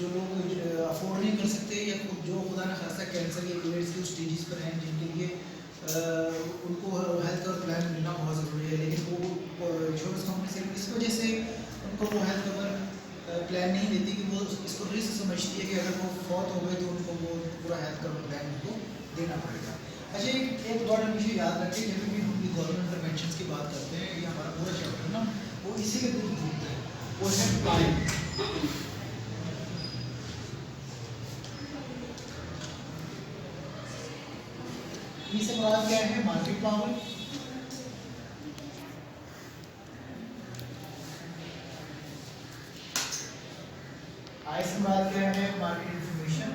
जो लोग अफोर्ड नहीं कर सकते या जो खुदा न खासा कैंसर या एड्स के स्टेजेस पर हैं, जिनके लिए उनको हेल्थ कवर प्लान मिलना बहुत ज़रूरी है, लेकिन वो इंश्योरेंस कंपनी से इस वजह से उनको वो हेल्थ कवर प्लान नहीं देती कि वो इसको रिस्क समझती है कि अगर वो फौत हो गए तो उनको वो पूरा हेल्थ कवर प्लान उनको देना पड़ेगा। अच्छा, एक बात हमेशा याद रखें, जब भी हम गवर्नमेंट इंटरवेंशन की बात करते हैं, ये हमारा पूरा चैप्टर है ना, वो इसी के थ्रू घूमता है, वो है प्लान। से मुराद क्या है? Market power. आई से मुराद क्या है? Market information.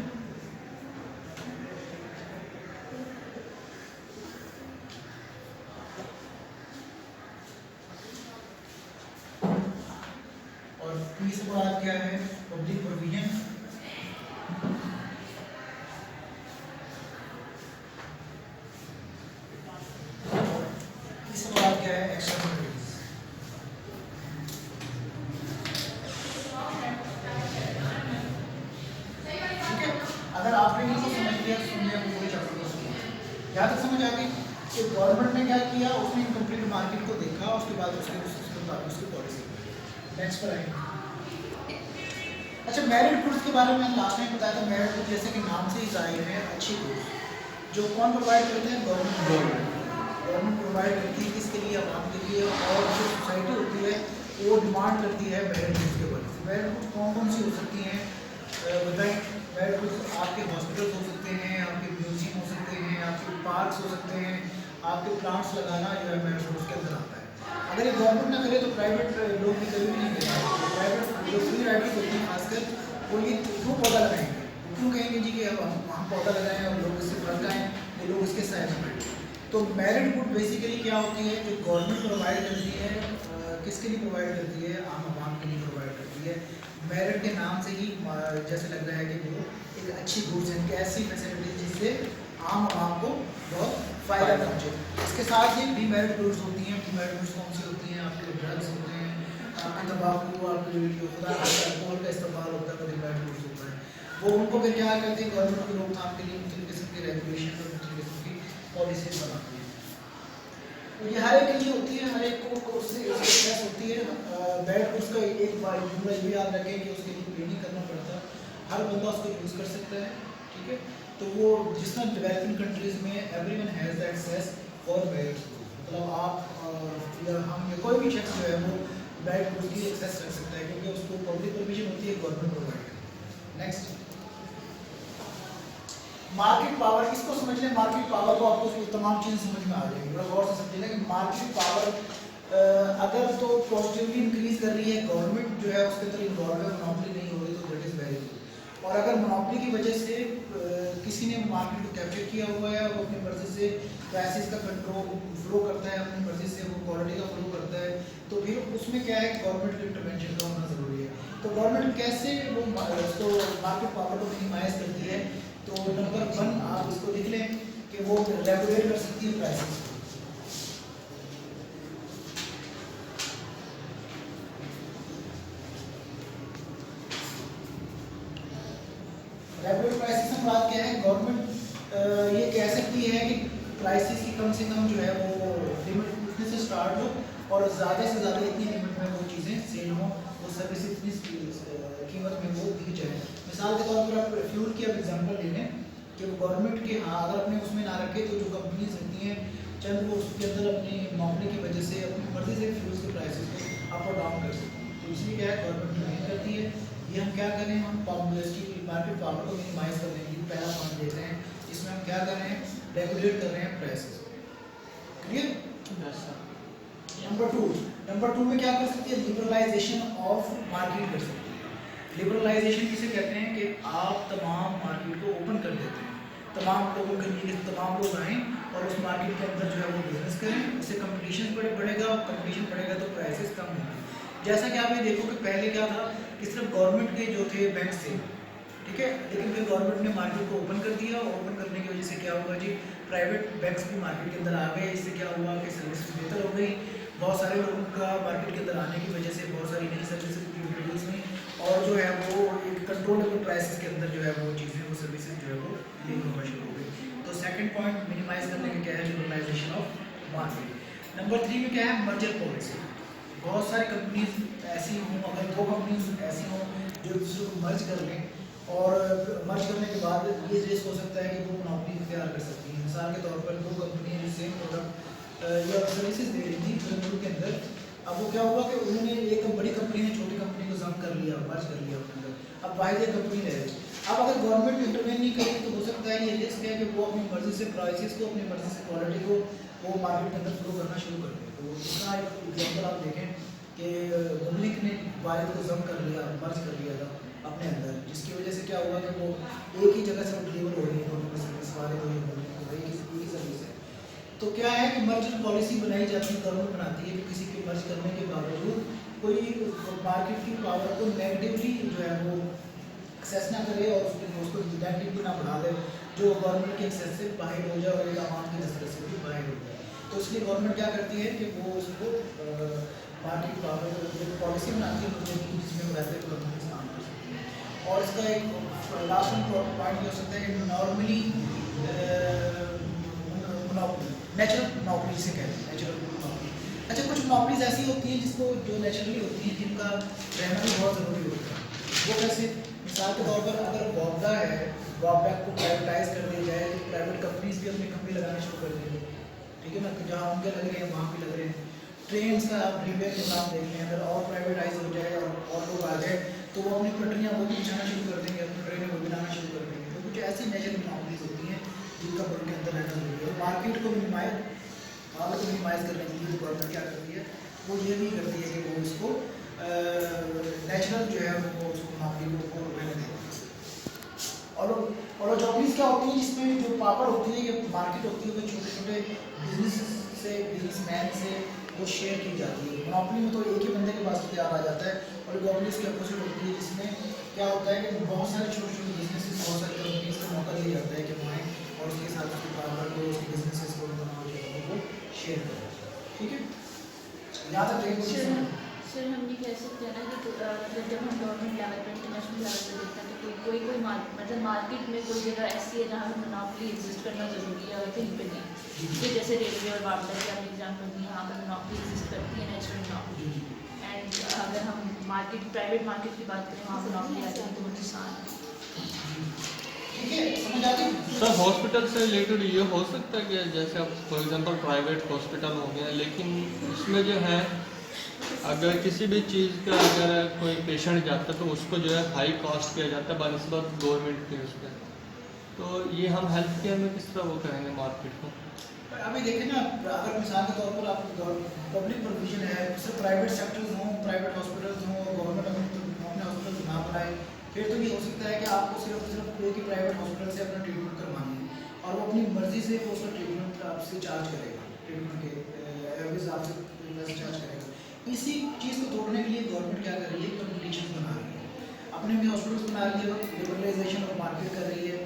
और पी से मुराद क्या है? Public provision. गवर्नमेंट ने क्या किया? उसने इनकम्प्लीट मार्केट को देखा, उसके बाद उसकी पॉलिसी। नेक्स्ट पर आएंगे। अच्छा, मेरिट गुड्स के बारे में लास्ट में बताया था। मेरिट गुड्स जैसे कि नाम से ही जाहिर है, अच्छी गुड्स जो कौन प्रोवाइड करते हैं? गवर्नमेंट प्रोवाइड करती है। किसके लिए? आवाम के लिए। और जो सोसाइटी होती है वो डिमांड करती है मेरिट गुड्स के बारे में। मेरिट गुड्स कौन कौन सी हो सकती हैं बताएं? मेरिट गुड्स आपके हॉस्पिटल्स हो सकते हैं, आपके म्यूजियम हो सकते हैं, आपके पार्क्स हो सकते हैं, आपके प्लांट्स लगाना जो है मेरिट गुड्स के अंदर आता है। अगर ये गवर्नमेंट ना करे तो प्राइवेट लोग भी कभी भी नहीं करेंगे। प्राइवेट जो फ्री राइडर्स होती हैं खासकर, वो ये क्यों पौधा लगाएंगे? क्यों कहेंगे जी कि हम पौधा लगाएं और लोग इससे बढ़ जाएँ, वो लोग इसके साइड में बैठे। तो मेरिट गुड बेसिकली क्या होती है? जो गवर्नमेंट प्रोवाइड करती है, किसके लिए प्रोवाइड करती है? आम आवाम के लिए प्रोवाइड करती है। मेरिट के नाम से ही जैसे लग रहा है कि वो एक अच्छी गुड्स हैं, कि ऐसी फैसिलिटीज जिससे आम आवाम को बहुत फ़ायदा पहुँचे। इसके साथ ही डीमेरिट गुड्स होती हैं। डीमेरिट गुड्स कौन सी होती हैं? आपके ड्रग्स होते हैं, आपके तंबाकू, आपके जो खुदा अल्कोहल का इस्तेमाल होता है, वो डीमेरिट गुड्स होता है। वो उनको फिर क्या करते हैं? गवर्नमेंट की रोकथाम के लिए मुख्तलिफ किस्म की रेगुलेशन और मुख्तलिफ किस्म की पॉलिसीज बनाती है। तो ये हर एक के लिए होती है, हर एक को उससे होती है। बैड गुड्स का एक बार जुमला ये याद रखें कि उसके लिए पे नहीं करना पड़ता, हर बंदा उसको यूज़ कर सकता है। ठीक है, तो वो जिस तरह डेवलपिंग कंट्रीज़ में everyone has the access for bad goods, मतलब आप या हम या कोई भी शख्स जो है वो बैड गुड्स की एक्सेस कर सकता है, क्योंकि उसको पब्लिक परमिशन होती है, गवर्नमेंट प्रोवाइड करती है। Next, market power. इसको समझ लें, मार्केट पावर को आपको उसकी तमाम चीज़ें समझ में आ जाएंगी। बड़ा गौर से समझिएगा कि मार्केट पावर अगर तो पॉजिटिवली इंक्रीज कर रही है, गवर्नमेंट जो है उसके अंदर इन्वॉल्व है, मोनोपोली नहीं हो रही, तो दैट इज़ वेरी गुड। और अगर मोनोपोली की वजह से किसी ने मार्केट को कैप्चर किया हुआ है, वो अपनी मर्जी से प्राइसेस का कंट्रोल फ्लो करता है, अपनी मर्जी से वो क्वालिटी का फ्लो करता है, तो फिर उसमें क्या है? गवर्नमेंट के इंटरवेंशन का होना ज़रूरी है। तो गवर्नमेंट कैसे वो उसको मार्केट पावर को मिनिमाइज करती है? तो नंबर 1 आप इसको लिख लें कि वो रेगुलेट कर सकती है प्राइसेस को। रेगुलेट प्राइसेस से बात क्या है? गवर्नमेंट ये कह सकती है कि प्राइसेस की कम से कम जो है वो लिमिट इतने से स्टार्ट हो और ज़्यादा से ज़्यादा इतनी लिमिट में वो चीज़ें सेल हों, वो सर्विस इतनी कीमत में वो दी जाए। मिसाल के तौर पर आप फ्यूल की अब एग्जाम्पल ले लें कि गवर्नमेंट के अगर अपने उसमें ना रखे तो जो कंपनीज होती हैं चंद वो उसके अंदर अपनी नौकरी की वजह से अपनी मर्जी से फ्यूल्स के प्राइसेस को अप और डाउन कर सकती हैं। तो इसलिए क्या है? गवर्नमेंट नहीं करती है। ये हम क्या करें? हम इसकी मार्केट पावर को मिनिमाइज कर रहे हैं। पहला पॉइंट देते हैं, इसमें हम क्या कर रहे हैं? रेगुलेट कर रहे हैं प्राइसेस। क्लियर? नंबर टू में क्या कर सकती है? लिबरलाइजेशन ऑफ मार्केट कर सकती है। लिबरलाइजेशन किसे कहते हैं? कि आप तमाम मार्केट को ओपन कर देते हैं, तमाम लोगों के लिए, तमाम लोग आएँ और उस मार्केट के अंदर जो है वो बिजनेस करें। उससे कंपटीशन बढ़ेगा, कंपटीशन बढ़ेगा तो प्राइसेस कम होंगे। जैसा कि आप ये देखो कि पहले क्या था कि सिर्फ गवर्नमेंट के जो थे बैंक थे, ठीक है, लेकिन फिर गवर्नमेंट ने मार्केट को ओपन कर दिया। ओपन करने की वजह से क्या हुआ जी? प्राइवेट बैंक्स भी मार्केट के अंदर आ गए। इससे क्या हुआ कि सर्विसेज बेहतर हो गई। बहुत सारे लोगों का मार्केट के अंदर आने की वजह से बहुत सारी नई सर्विसेज की हुई, और जो है वो एक कंट्रोलेबल प्राइसेस के अंदर जो है वो चीज़ें, वो सर्विसेज जो है वो लीक होना शुरू हो गई। तो सेकंड पॉइंट मिनिमाइज करने का क्या है, लिबरलाइजेशन ऑफ मार्केट। नंबर 3 में क्या है, मर्जर पॉलिसी। बहुत सारी कंपनीज ऐसी हों, अगर 2 कंपनीज ऐसी हों जो एक दूसरे को मर्ज कर लें, और मर्ज करने के बाद ये रिस्क हो सकता है कि वो मोनोपोली इख्तियार कर सकती हैं। मिसाल के तौर पर 2 कंपनियाँ जो सेम प्रोडक्ट या सर्विसेज दे रही थी पूरे मुल्क के अंदर, अब वो क्या हुआ कि उन्होंने एक बड़ी कंपनी ने छोटी कंपनी को जम कर लिया, मर्ज कर लिया अपने अंदर, अब वाहिद एक कंपनी रह गई। अब अगर गवर्नमेंट इंटरवेन नहीं करेगी तो हो सकता है ये रिस्क है कि वो अपनी मर्जी से प्राइसेस को, अपनी मर्जी से क्वालिटी को वो मार्केट के अंदर फ्लो करना शुरू कर दें। तो इसका एक एग्जाम्पल आप देखें कि मुमलिक ने वाहिद को जम कर लिया, मर्ज कर लिया था अपने अंदर, जिसकी वजह से क्या हुआ कि वो एक ही जगह से वो डिलीवर हो रही है दोनों की सर्विस, वाले को एक ही सर्विस है। तो क्या है कि मर्जर पॉलिसी बनाई जाती है, गवर्नमेंट बनाती है कि किसी के मर्ज करने के बावजूद कोई मार्केट की पावर को नेगेटिवली जो है वो एक्सेस ना करे और उसको नेगेटिवली ना बढ़ा दे, जो गवर्नमेंट के एक्सेस से बाहर हो जाए और एक आवाम की नजर से भी बाहर हो जाए। तो इसलिए गवर्नमेंट क्या करती है कि वो उसको मार्केट पावर पॉलिसी बनाती है जिसमें वैसे तो कंपनी काम कर सकती है। और इसका एक लास्ट पॉइंट ये हो सकता है कि नॉर्मली नेचुरल मोनोपोली जिसे कहते हैं, नेचुरल मोनोपोली। अच्छा, कुछ मोनोपोलीज ऐसी होती हैं जिसको जो नेचुरली होती हैं, जिनका रहना भी बहुत ज़रूरी होता है। वो कैसे, मिसाल के तौर पर अगर वॉबडा है, वॉबडा को प्राइवेटाइज कर दिया जाए तो प्राइवेट कंपनीज भी अपनी कंपनी लगाना शुरू कर देंगे, ठीक है ना, तो जहाँ उनके लग रहे हैं वहाँ भी लग रहे हैं। ट्रेन का आप रेलवे के नाम देख लें, अगर और प्राइवेटाइज हो जाए और लोग आ जाए तो वो अपनी पटरियाँ वो भी बिछाना शुरू कर देंगे, अपनी ट्रेनें वो बनाना शुरू कर देंगे। तो कुछ ऐसी नेचुरल मोनोपोलीज होती हैं जिनका मुल्क के अंदर रहना जरूरी है। मार्केट को मिनिमाइज करने के लिए जो गवर्नमेंट क्या करती है, वो ये भी करती है कि वो इसको नेचुरल जो है वो उसको मार्केट को रहने देती है। और जॉबलीज क्या होती है, जिसमें जो पावर होती है, ये मार्केट होती है, वो छोटे छोटे बिजनेस से, बिजनेसमैन से वो शेयर की जाती है। मोनोपोली में तो एक ही बंदे के पास इख्तियार आ जाता है, और जॉबलीज की अपोजिट होती है, जिसमें क्या होता है कि बहुत सारे छोटे छोटे बिजनेस, बहुत सारी कंपनीज को मौका दिया जाता है कि वहाँ और उसके साथ उसकी पावर को, उसके बिजनेसेस को वो शेयर करें, ठीक है। यहाँ तक सर हम ये कह सकते हैं ना कि मतलब जब हम गवर्नमेंट लेवल पर, इंटरनेशनल लेवल पर देखते हैं तो कोई मतलब मार्केट में कोई जगह ऐसी है जहाँ पर मोनोपोली एग्जिस्ट करना ज़रूरी है और कहीं पे नहीं, कि जैसे रेलवे और वापडा की आपने एग्जाम्पल दी, यहाँ पर मोनोपोली एग्जिस्ट करती है, नेचुरल मोनोपोली। एंड अगर हम मार्केट, प्राइवेट मार्केट की बात करें, वहाँ मोनोपोली आती है तो वो नुकसान है। सर हॉस्पिटल से रिलेटेड ये हो सकता है कि जैसे अब फॉर एग्जांपल प्राइवेट हॉस्पिटल हो गया, लेकिन उसमें जो है अगर किसी भी चीज़ का अगर कोई पेशेंट जाता है तो उसको जो है हाई कॉस्ट किया जाता है बनस्बत गवर्नमेंट के उस पर, तो ये हम हेल्थ केयर में किस तरह वो करेंगे मार्केट को? अभी देखें ना, अगर मिसाल के तौर पर आप पब्लिक प्रोविजन है, सिर्फ प्राइवेट सेक्टर्स हों, प्राइवेट हॉस्पिटल्स हों, और गवर्नमेंट अपने हॉस्पिटल्स ना बनाए, फिर तो ये हो सकता है कि आपको सिर्फ एक ही प्राइवेट हॉस्पिटल से अपना ट्रीटमेंट करवानी है, और वो अपनी मर्जी से वो उसका ट्रीटमेंट आपसे चार्ज करेगा, ट्रीटमेंट के एवरेज आपसे चार्ज करेगा। इसी चीज़ को तोड़ने के लिए गवर्नमेंट क्या कर रही है, कंपटीशन बना रही है, अपने भी हॉस्पिटल्स बना रही है, लिबरलाइजेशन ऑफ मार्केट कर रही है,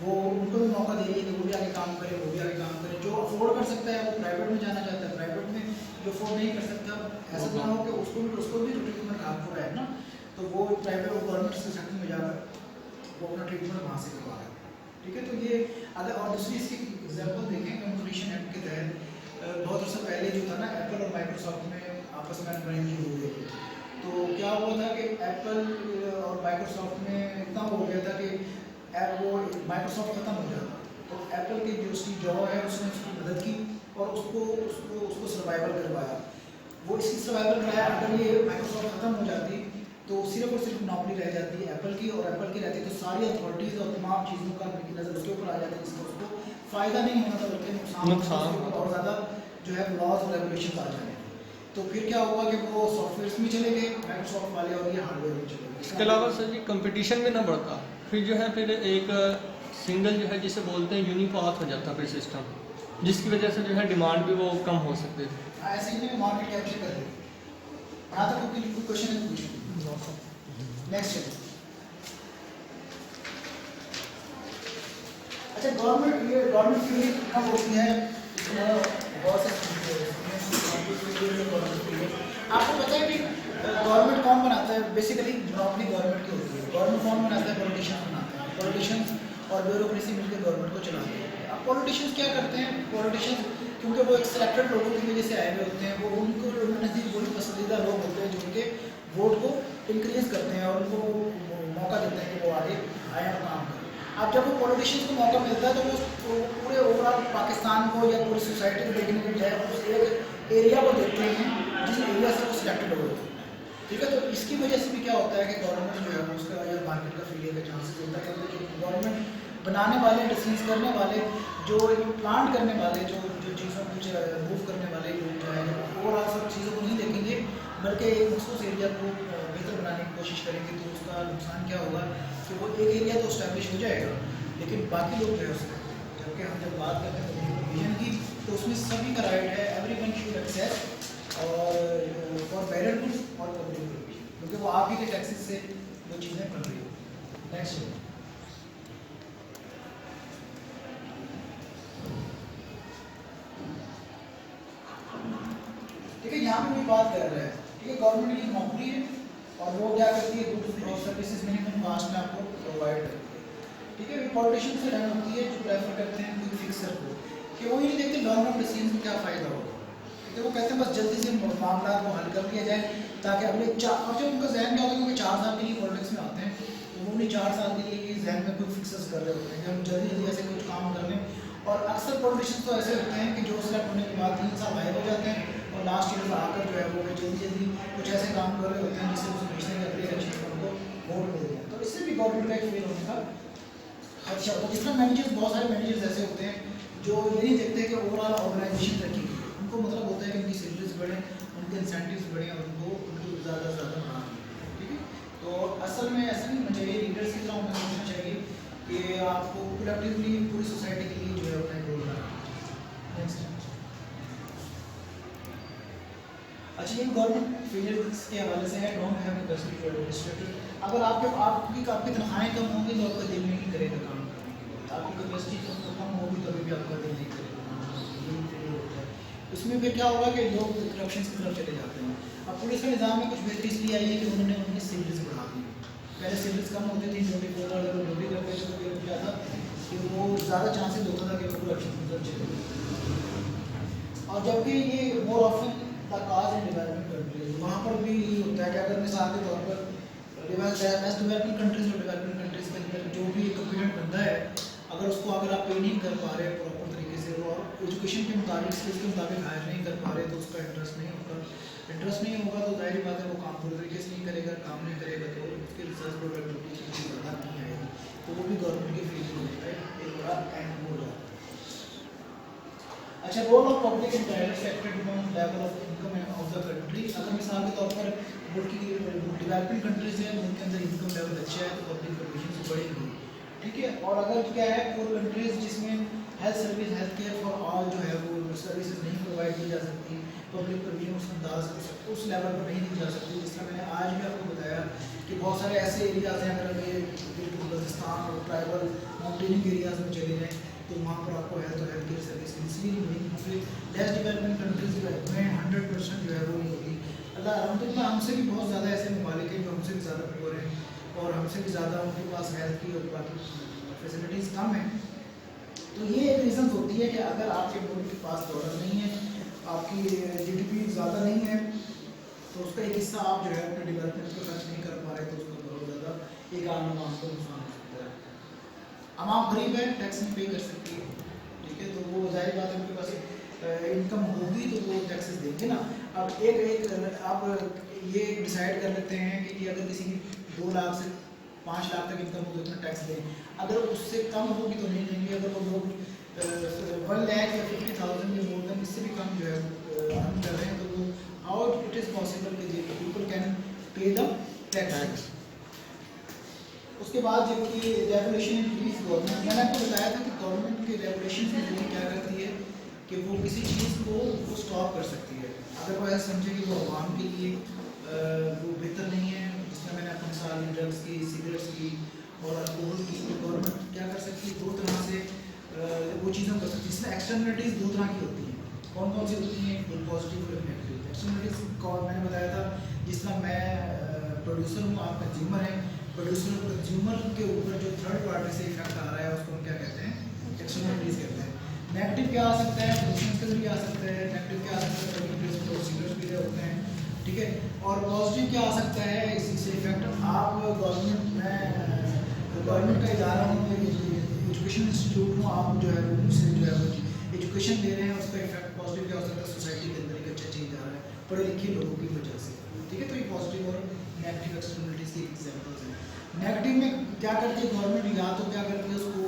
वो उनको भी मौका दे रही है कि वो भी आगे काम करे, वो भी आगे काम करे। जो अफोर्ड कर सकता है वो प्राइवेट में जाना चाहता है, प्राइवेट में जो अफोर्ड नहीं कर सकता, ऐसा ना हो कि उसको भी ट्रीटमेंट हाथ हो रहा है ना, तो वो प्राइवेट और गवर्नमेंट से सेक्टर में जाकर वो अपना ट्रीटमेंट वहाँ से करवा रहा है, ठीक है। तो ये अगर और दूसरी इसकी एग्जाम्पल देखें, कंपटीशन एक्ट के तहत बहुत अर्सा पहले जो था ना, एप्पल और माइक्रोसॉफ्ट में आपस में अनबैलेंस हो गई थी। तो क्या हुआ था कि एप्पल और माइक्रोसॉफ्ट में इतना हो गया था कि वो माइक्रोसॉफ्ट ख़त्म हो जाता, तो एप्पल की जो उसकी जॉब है उसने उसकी मदद की और उसको सर्वाइवल करवाया। वो इसकी सर्वाइवल कराया, अगर ये माइक्रोसॉफ्ट ख़त्म हो जाती तो सिर्फ और सिर्फ नौकरी रह जाती है एप्पल की, और एप्पल की रहती तो सारी अथॉरिटीज़ और तमाम चीज़ों का नज़र उसके ऊपर आ जाती है, जिसका उसको फ़ायदा नहीं होना था बल्कि नुकसान और ज़्यादा जो है लॉज और रेगुलेशन आ जाने। तो फिर क्या हुआ कि वो सॉफ्टवेयर में चले गए माइक्रोसॉफ्ट वाले और ये हार्डवेयर में चले गए। इसके अलावा सर जी कंपटीशन भी ना बढ़ता, फिर जो है फिर एक सिंगल जो है जिसे बोलते हैं यूनिपाथ हो जाता फिर सिस्टम, जिसकी वजह से जो है डिमांड भी वो कम हो सकती थी। ऐसे ही मार्केट कैप्चर कर रही है। यहाँ तक कोई क्वेश्चन है? पूछो। नेक्स्ट है। अच्छा, गवर्नमेंट की कब होती है? बहुत से आपको पता है कि गवर्नमेंट कौन बनाता है? बेसिकली मोनोपोली गवर्नमेंट की होती है। गवर्नमेंट कौन बनाता है? पॉलिटिशियन और ब्यूरोक्रेसी मिलकर गवर्नमेंट को चलाती है। अब पॉलिटिशियंस क्या करते हैं, पॉलिटिशियंस क्योंकि वो एक सिलेक्टेड लोगों की वजह से आए हुए होते हैं, वो उनको नज़दीक वही पसंदीदा लोग होते हैं जो उनके वोट को इंक्रीज करते हैं और उनको मौका देते हैं कि वो आगे आए और काम करें। अब जब वो पॉलिटिशियंस को मौका मिलता है तो वो पूरे ओवरऑल पाकिस्तान को या पूरी सोसाइटी को देखने के बजाय उस एक एरिया को देखते हैं जिस एरिया से वो सिलेक्टेड हो रहे हैं। ठीक है, तो इसकी वजह से भी क्या होता है कि गवर्नमेंट जो है उसका या मार्केट का फेलियर का चांसेस होता है, क्योंकि गवर्नमेंट बनाने वाले, डिसीज करने वाले, जो प्लांट करने वाले, जो जो चीज़ों को मूव करने वाले लोग जो है ओवरऑल सब चीज़ों को नहीं देखेंगे, बल्कि एक मखसूस एरिया को बेहतर बनाने की कोशिश करेंगे। तो उसका नुकसान क्या होगा कि वो एक एरिया तो स्टैब्लिश हो जाएगा, लेकिन बाकी लोग जो है उसमें, जबकि हम जब बात करते हैं विजन की, तो उसमें सभी का राइट है, एवरीवन शुड एक्सेस और फॉर बेटर गुड्स और पब्लिक गुड, क्योंकि वो आप ही के टैक्सेस से वो चीज़ें बन रही हो। नेक्स्ट ठीक है, यहाँ पे भी बात कर रहे हैं। ठीक है, गवर्नमेंट की नौकरी है और वो क्या करती है, गुड्स और सर्विसेज मिनिमम कास्ट में आपको प्रोवाइड करती है। ठीक है, पॉलिटिशियन से रन होती है जो प्रेफर करते हैं कोई फिक्सर को, कि वो ये नहीं देखते लॉन्ग रन डिसीजन में क्या फ़ायदा होगा। ठीक है, वो कहते हैं बस जल्दी से मामला को हल कर दिया जाए ताकि अगले और जो उनका जहन क्या होता है, क्योंकि 4 साल के लिए पॉलिटिक्स में आते हैं, तो वो उन्हें 4 साल के लिए ये जहन में कोई फिक्सर्स कर रहे होते हैं कि हम जल्दी जल्दी ऐसे कुछ काम कर लें। और अक्सर पॉलिटिशियंस तो ऐसे होते हैं कि जो सिलेक्ट होने के बाद 3 साल गायब हो जाते हैं और लास्ट ईयर में आकर जो है वो जल्दी जल्दी कुछ ऐसे काम कर रहे होते हैं जिससे उसे पिछले या अगले इलेक्शन में उनको वोट मिल जाए। तो इससे भी गवर्नमेंट का एक फेल होने का खदशा होता है। जितना मैनेजर्स, बहुत सारे मैनेजर्स ऐसे होते हैं जो ये नहीं देखते कि ओवरऑल ऑर्गेनाइजेशन तरक्की की, उनको मतलब होता है कि उनकी सैलरीज बढ़े, उनके इंसेंटिव्स बढ़े और उनको ज़्यादा से ज़्यादा बढ़ा। ठीक है, तो असल में ऐसा नहीं होना चाहिए, लीडर्स की तरह उन्हें सोचना चाहिए कि आपको प्रोडक्टिवली पूरी सोसाइटी के लिए जो है अपना रोल बनाना। नेक्स्ट, अच्छा, ये गवर्नमेंट फेलियर्स के हवाले से है, don't have capacity to administrator. अगर आपकी तनख्वाहें कम होंगी तो आपका दिल नहीं करेगा काम करने के लिए, आपकी कैपेसिटी कम होगी तभी भी आपका दिल नहीं करेगा काम करने के लिए, फेलियर होता है। इसमें फिर क्या होगा कि लोग करप्शन की तरफ चले जाते हैं। अब पुलिस का निज़ाम में कुछ बेहतरी इसलिए आई है कि उन्होंने उनकी सैलरीज बढ़ा दी। पहले सैलरीज कम होती थी, ड्यूटी करते थे तो ये क्या था कि वो ज़्यादा चांसेस होता था कि वो करप्शन की तरफ चले जाए। और जबकि ये more often the cause and development countries, वहाँ पर भी ये होता है कि अगर मिसाल के तौर पर बेस्ट डेवलपिंग कंट्रीज और डेवलपिंग कंट्रीज के अंदर जो भी एक कॉम्पिटेंट बंदा है, अगर आप पे नहीं कर पा रहे प्रॉपर तरीके से और एजुकेशन के मुताबिक, स्किल्स के मुताबिक हायर नहीं कर पा रहे, तो उसका इंटरेस्ट नहीं होगा तो जाहिर बात है वो काम पूरी तरीके से नहीं करेगा, काम नहीं करेगा तो उसकी रिसर्च प्रोडक्टिविटी ज़्यादा नहीं आएगी, तो वो भी गवर्नमेंट के फेलियर होता है, एक बड़ा एंड हो जाता है। अच्छा, role of public in private sector depend level of income of the country. अगर मिसाल के तौर पर मुल्क की डेवलपिंग कंट्रीज है, उनके अंदर इनकम लेवल अच्छा है तो पब्लिक प्रोविजन बढ़ेगी। ठीक है, और अगर क्या है कोई कंट्रीज जिसमें health service, health care for all जो है वो सर्विसेज नहीं प्रोवाइड की जा सकती, पब्लिक प्रोविजन उस अंदाज उस लेवल पर नहीं दी जा सकती। जिस तरह मैंने आज भी आपको बताया कि बहुत सारे ऐसे एरियाज हैं, अगर ये बलूचिस्तान और ट्राइबल माउंटेनिंग एरियाज में चले जाएँ तो वहाँ पर आपको हेल्थ और हेल्थ केयर सर्विस इसलिए नहीं मिलेगी। लेस डेवलपमेंट कंट्रीज में 100% जो है वो नहीं होगी। अल्लाह अलहम्दुलिल्लाह हमसे भी बहुत ज़्यादा ऐसे ममालिक हैं जो हमसे भी ज़्यादा पुअर हैं और हमसे भी ज़्यादा उनके पास हेल्थ की और बाकी फैसिलिटीज़ कम हैं। तो ये एक रीज़न होती है कि अगर आपके मुल्क के पास डॉलर नहीं है, आपकी GDP ज़्यादा नहीं है, तो उसका एक हिस्सा आप जो है अपने डेवलपमेंट पर खर्च नहीं कर पा रहे, तो उसका बहुत ज़्यादा एक आम आवाम को नुकसान हो सकता है। आवाम गरीब है, टैक्स नहीं पे कर सकती है। ठीक है, तो वो जाहिर बात है उनके पास इनकम होगी तो वो टैक्सेस देंगे ना। अब एक आप ये डिसाइड कर लेते हैं कि अगर किसी की 2 लाख से 5 लाख तक इनकम होगी तो टैक्स दें, अगर उससे कम होगी तो नहीं देंगे। अगर वो लोग 1 लाख या 50,000 या मोर देन इससे भी कम जो है अर्न कर रहे हैं तो वो हाउ इट इज़ पॉसिबल कि people can pay the tax. उसके बाद जबकि रेगुलेशन इंक्रीज गवर्नमेंट, मैंने आपको बताया था कि गवर्नमेंट के रेगुलेशन के जरिए क्या करती है कि वो किसी चीज़ को वो स्टॉप कर सकती है अगर वो ऐसा समझे कि वो आवाम के लिए वो बेहतर नहीं है। जिसमें मैंने आपको मिसाल दी ड्रग्स की, सिगरेट्स की और अल्कोहल की, तो गवर्नमेंट क्या कर सकती है 2 तरह से वो चीज़ें कर सकती है। जिसमें एक्सटर्नलिटीज़ 2 तरह की होती हैं। कौन कौन सी होती हैं? एक पॉजिटिव और एक नेगेटिव। एक्सटर्नलिटीज़ मैंने बताया था, जिस तरह मैं प्रोड्यूसर हूँ, आप कंज्यूमर हैं, प्रोड्यूसर कंज्यूमर के ऊपर जो थर्ड पार्टी से इफेक्ट आ रहा है उसको एक्सटर्नलिटीज कहते हैं। नेगेटिव क्या आ सकता है, प्रोफेशनल भी आ सकता है, नेगेटिव क्या आ सकता है, वर्किंग प्रोसीजर्स भी होते हैं, ठीक है। और पॉजिटिव क्या आ सकता है, इसी से इफेक्ट आप गवर्नमेंट का इदारा हूँ, एजुकेशन इंस्टीट्यूट हूँ, आप जो है उससे जो है एजुकेशन दे रहे हैं, उसका इफेक्ट पॉजिटिव क्या हो सकता है, सोसाइटी के अंदर एक अच्छा चेंज आ रहा है पढ़े लिखे लोगों की वजह से, ठीक है। तो ये पॉजिटिव और नेगेटिव एक्सटर्नलिटीज की एग्जाम्पल्स हैं। नेगेटिव में क्या करती है गवर्नमेंट, या तो क्या करती है उसको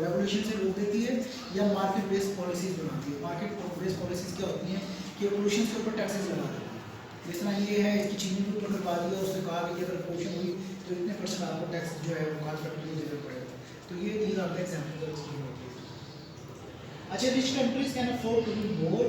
रेगुलेशन से रोक देती है या मार्केट बेस्ड पॉलिसीज बनाती है। मार्केट बेस्ड पॉलिसीज क्या होती हैं कि पोल्यूशन के ऊपर टैक्सेस लगा देती है। जिस तरह ये है कि चीनी के ऊपर करवा दिया, उसने कहा कि अगर पोल्यूशन हुई तो इतने % आपको टैक्स जो है वो खाद फैक्ट्री को देना पड़ेगा। तो ये चीज़ आपका एग्जाम्पल होती है। अच्छा, rich countries can afford to do more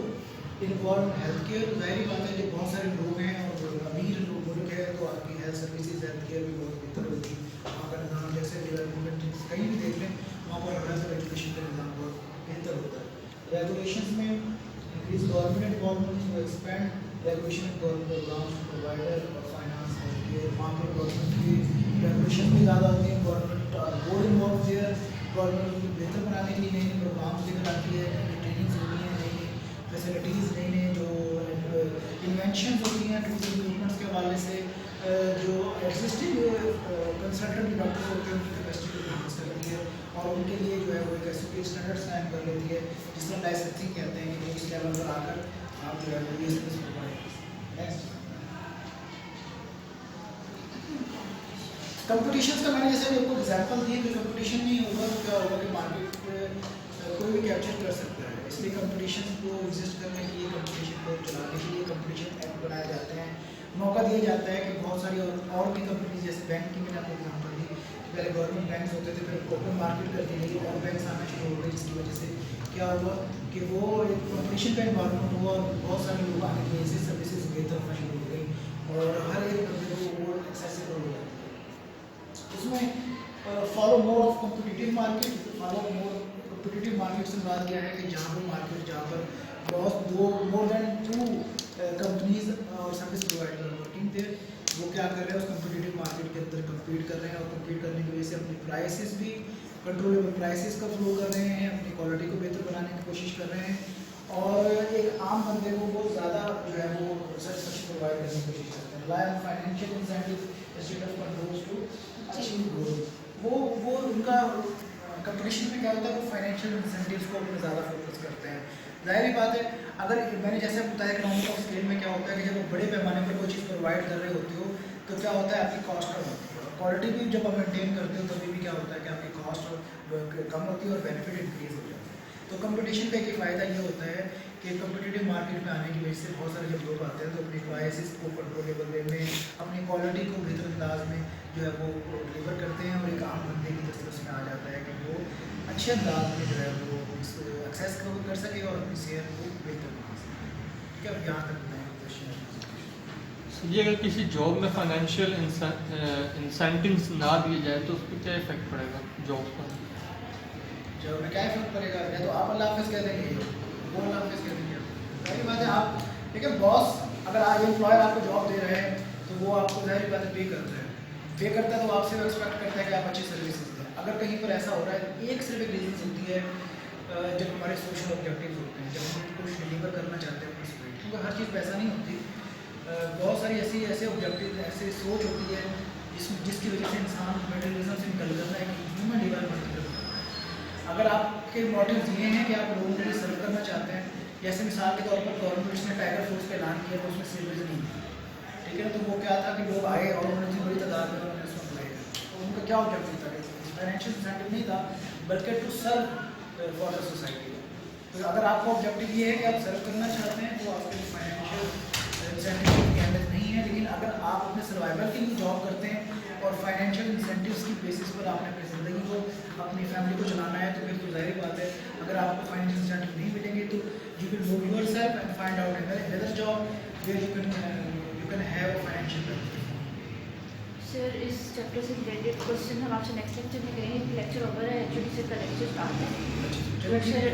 in government health care. जाहिर बात है, जो बहुत सारे लोग हैं और अमीर मुल्क है तो आपकी हेल्थ सर्विसेज, हेल्थ केयर भी बहुत बेहतर होती है। वहाँ का निज़ाम जैसे डेवलपमेंट कहीं भी देख लें, वहाँ पर हेल्थ और एजुकेशन का निज़ाम बहुत बेहतर होता है। रेगुलेशन में increase government involvement to expand regulation government programs provider और फाइनेंस हेल्थ केयर। वहाँ पर गवर्नमेंट की रेगुलेशन भी ज़्यादा होती है, गवर्नमेंट बोर्ड इन्वॉल्व है, गवर्नमेंट उनको बेहतर बनाने के लिए नई नई प्रोग्राम्स लेकर आती है, नई ट्रेनिंग्स होती हैं, नई नई फैसिलिटीज़, नई नई जो इन्वेंशन होती हैं टूल्स इक्विपमेंट्स के हवाले से, जो एग्जिस्टिंग कंसल्टेंट डॉक्टर्स होते हैं उनकी कैपेसिटी को इन्हांस करती है और उनके लिए जो है वो एक ऐसे स्टैंडर्ड कायम कर लेती है जिस तरह लाइसेंसिंग कहते हैं कि इस लेवल पर आकर आप जो है वो ये सर्विस प्रोवाइड। नेक्स्ट, कंपटीशन का मैंने जैसे आपको एग्जांपल दिए कि कंपटीशन नहीं होगा तो क्या होगा कि मार्केट कोई भी कैप्चर कर सकता है। इसलिए कंपटीशन को एग्जिस्ट करने के लिए, कंपटीशन को चलाने के लिए कंपटीशन एक्ट बनाए जाते हैं, मौका दिया जाता है कि बहुत सारी और भी कंपनीज, जैसे बैंक की मैंने आपको एग्जाम्पल दी, पहले गवर्नमेंट बैंक होते थे, फिर ओपन मार्केट कर दी गई और बैंक आना शुरू हो गए, जिसकी वजह से क्या हुआ कि वो एक कंपटीशन का इन्वायरमेंट हुआ और बहुत सारे लोग आने की वजह से सर्विसेज बेहतर होना शुरू हो गई और हर एक बंदे को वो एक्सेसिबल हो जाती है। उसमें follow more of competitive market, follow more competitive market से बात यह है कि जहाँ पर मार्केट, जहाँ पर मोर देन 2 कंपनीज और सर्विस प्रोवाइडर वर्किंग थे, वो क्या कर रहे हैं उस कॉम्पिटिटिव मार्केट के अंदर कम्पीट कर रहे हैं और कम्पीट करने की वजह से अपनी प्राइसेस भी कंट्रोलेबल प्राइसेस का फ्लो कर रहे हैं, अपनी क्वालिटी को बेहतर बनाने की कोशिश कर रहे हैं और एक आम बंदे को बहुत ज़्यादा जो है वो सर्विस प्रोवाइड करने की कोशिश करते हैं। Rely on financial incentive instead of controls to achieve growth. वो उनका कंपटीशन में क्या होता है, वो फाइनेंशियल इंसेंटिव्स को अपने ज़्यादा फोकस करते हैं। जाहिर बात है, अगर मैंने जैसे बताया इकोनॉमिक ऑफ स्केल में क्या होता है कि जब आप बड़े पैमाने पर कोई चीज़ प्रोवाइड कर रहे होते हो तो क्या होता है, आपकी कॉस्ट कम होती है और क्वालिटी भी जब आप मेंटेन करते हो तभी भी क्या होता है कि आपकी कॉस्ट कम होती है और बेनिफिट इंक्रीज हो जाता है। तो कंपटीशन का एक फ़ायदा ये होता है कि कम्पिटिटिव मार्केट में आने की वजह से बहुत सारे जब लोग आते हैं तो अपनी प्राइसेस को कंट्रोलेबल वे में, अपनी क्वालिटी को बेहतर अंदाज में जो है वो डिलीवर करते हैं और एक आम बंदे की तरफ उसमें आ जाता है कि वो अच्छे अंदाज में जो है वो एक्सेस कर सके और अपनी सेहत को बेहतर बना सके। ठीक है, अब यहाँ तक मैं क्वेश्चन ये अगर किसी जॉब में फाइनेंशियल इंसेंटिव्स ना दिए जाए तो उस पर क्या इफेक्ट पड़ेगा जॉब पर? जॉब में क्या इफेक्ट पड़ेगा, या तो आप अल्लाह हाफिज़ कह देंगे, वो अल्लाह हाफिज़ कह देंगे। जाहिर बात है, आप देखिए बॉस अगर आज एम्प्लॉयर आपको जॉब दे रहे हैं तो वो आपको जाहिर बात है पे करता है तो आपसे वो एक्सपेक्ट करता है कि आप अच्छी सर्विसेज दें। अगर कहीं पर ऐसा हो रहा है, एक सिर्फ एक रीज़न होती है जब हमारे सोशल ऑब्जेक्टिव्स होते हैं, जब हम कुछ डिलीवर करना चाहते हैं अपनी सोसाइटी, क्योंकि हर चीज़ पैसा नहीं होती, बहुत सारी ऐसे ऑब्जेक्टिव, ऐसी सोच होती है जिसकी वजह से इंसान मटेरियलिज्म से निकल जाता है कि ह्यूमन डेवलपमेंट की तरफ। अगर आपके मोटिव्स ये हैं कि आप लोगों के लिए सर्व करना चाहते हैं, जैसे मिसाल के तौर पर गवर्नमेंट ने टाइगर फोर्स का ऐलान किया तो उसमें सिविल्स नहीं थी, ठीक है, तो वो क्या था कि लोग आए और उन्होंने बड़ी तादाद में उन्होंने उसमें अप्लाई किया। तो उनका क्या ऑब्जेक्टिव था, फाइनेंशियल इंसेंटिव नहीं था बल्कि to serve for the society. तो अगर आपका ऑब्जेक्टिव ये है कि आप सर्व करना चाहते हैं तो आपके फाइनेंशियल इंसेंटिव की अहमियत नहीं है, लेकिन अगर आप अपने सर्वाइवल के लिए जॉब करते हैं और फाइनेंशियल इंसेंटिव्स की बेसिस पर आपने अपनी ज़िंदगी को, अपनी फैमिली को चलाना है, तो फिर तो जाहिर बात है अगर आपको फाइनेंशियल इंसेंटिव नहीं मिलेंगे तो you will move yourself and find out another job where you can have a financial benefit. Sir, इस चैप्टर से रिलेटेड क्वेश्चन हम आपसे नेक्स्ट लेक्चर में करेंगे। लेक्चर ओवर है, एक्चुअली से का लेक्चर स्टार्ट है। चलो ठीक है।